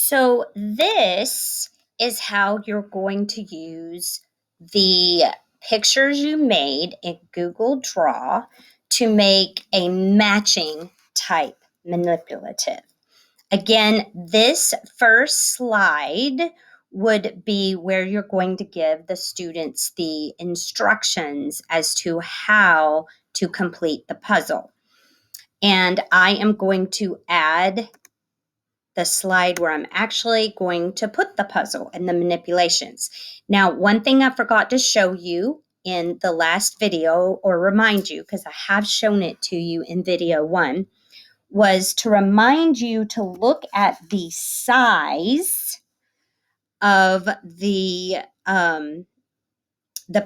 So this is how you're going to use the pictures you made in Google Draw to make a matching type manipulative. Again, this first slide would be where you're going to give the students the instructions as to how to complete the puzzle. And I am going to add the slide where I'm actually going to put the puzzle and the manipulations. Now, one thing I forgot to show you in the last video, or remind you, because I have shown it to you in video 1, was to remind you to look at the size of the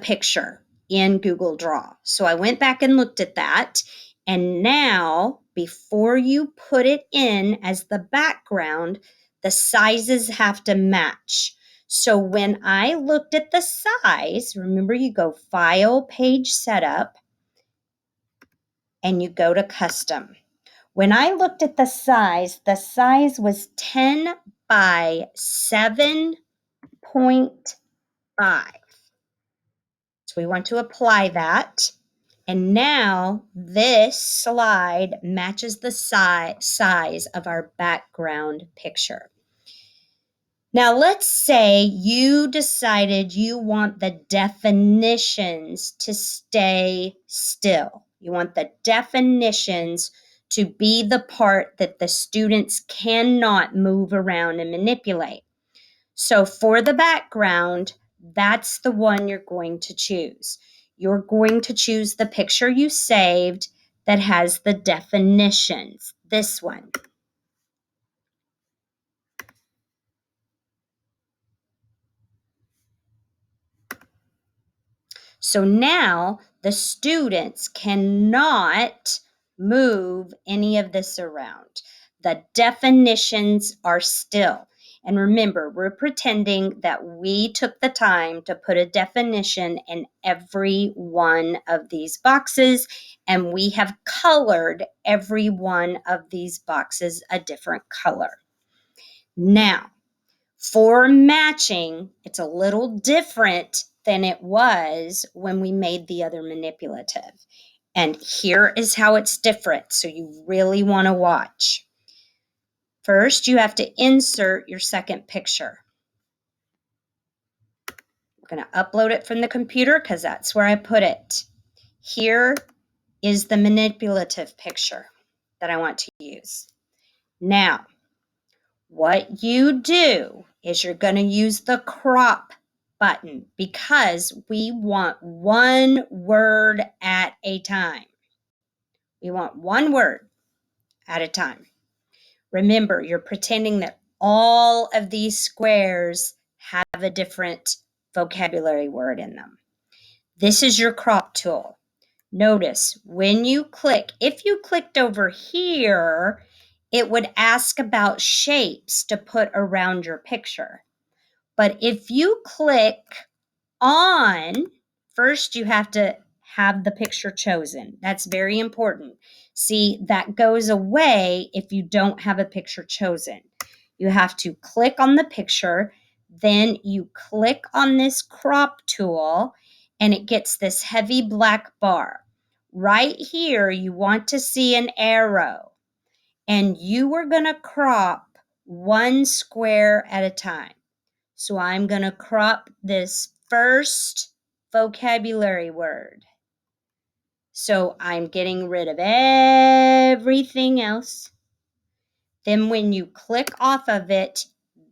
picture in Google Draw. So I went back and looked at that. And now, before you put it in as the background, the sizes have to match. So when I looked at the size, remember you go File, Page Setup, and you go to Custom. When I looked at the size was 10 by 7.5. So we want to apply that. And now this slide matches the size of our background picture. Now let's say you decided you want the definitions to stay still. You want the definitions to be the part that the students cannot move around and manipulate. So for the background, that's the one you're going to choose. You're going to choose the picture you saved that has the definitions, this one. So now the students cannot move any of this around. The definitions are still. And remember, we're pretending that we took the time to put a definition in every one of these boxes, and we have colored every one of these boxes a different color. Now, for matching, it's a little different than it was when we made the other manipulative. And here is how it's different, so you really want to watch. First, you have to insert your second picture. I'm going to upload it from the computer because that's where I put it. Here is the manipulative picture that I want to use. Now, what you do is you're going to use the crop button because we want one word at a time. We want one word at a time. Remember, you're pretending that all of these squares have a different vocabulary word in them. This is your crop tool. Notice when you click, if you clicked over here, it would ask about shapes to put around your picture. But if you click on, first you have to have the picture chosen. That's very important. See, that goes away if you don't have a picture chosen. You have to click on the picture, then you click on this crop tool, and it gets this heavy black bar. Right here, you want to see an arrow, and you are going to crop one square at a time. So I'm going to crop this first vocabulary word. So I'm getting rid of everything else. Then when you click off of it,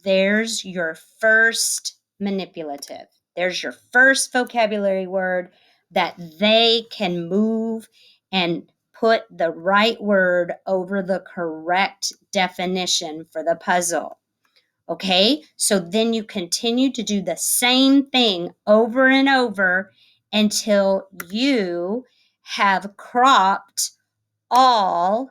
there's your first manipulative. There's your first vocabulary word that they can move and put the right word over the correct definition for the puzzle. Okay, so then you continue to do the same thing over and over until you have cropped all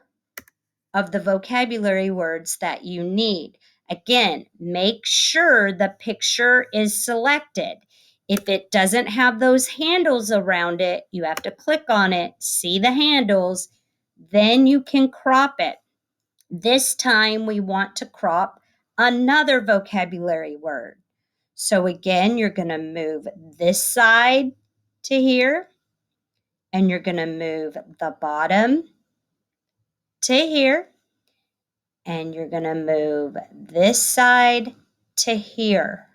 of the vocabulary words that you need. Again, make sure the picture is selected. If it doesn't have those handles around it, you have to click on it, see the handles, then you can crop it. This time we want to crop another vocabulary word. So again, you're going to move this side to here, and you're going to move the bottom to here, and you're going to move this side to here,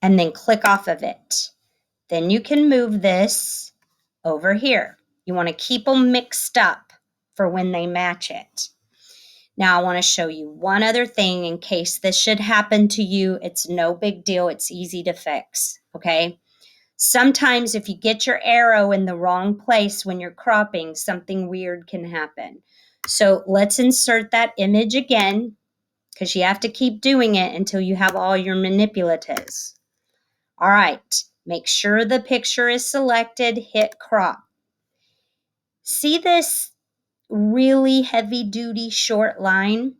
and then click off of it. Then you can move this over here. You want to keep them mixed up for when they match it. Now, I want to show you one other thing in case this should happen to you. It's no big deal. It's easy to fix, okay? Sometimes if you get your arrow in the wrong place when you're cropping, something weird can happen. So let's insert that image again, because you have to keep doing it until you have all your manipulatives. All right, make sure the picture is selected, hit crop. See this really heavy-duty short line?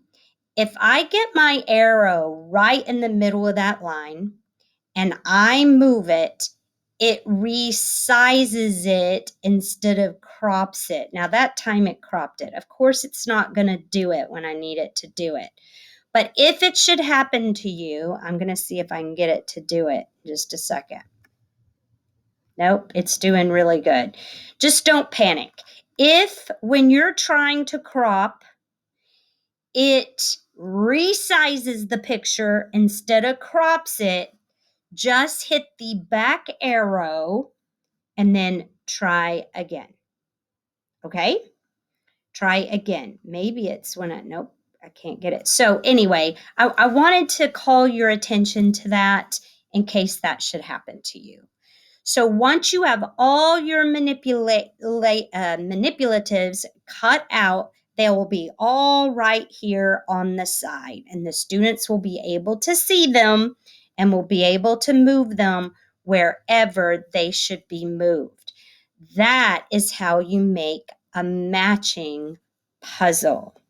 If I get my arrow right in the middle of that line and I move it, it resizes it instead of crops it. Now that time it cropped it. Of course, it's not going to do it when I need it to do it. But if it should happen to you, I'm going to see if I can get it to do it in just a second. Nope, it's doing really good. Just don't panic. If when you're trying to crop, it resizes the picture instead of crops it, just hit the back arrow and then try again. Okay? Try again. Maybe it's when nope, I can't get it. So anyway, I wanted to call your attention to that in case that should happen to you. So once you have all your manipulatives cut out, they will be all right here on the side, and the students will be able to see them and will be able to move them wherever they should be moved. That is how you make a matching puzzle.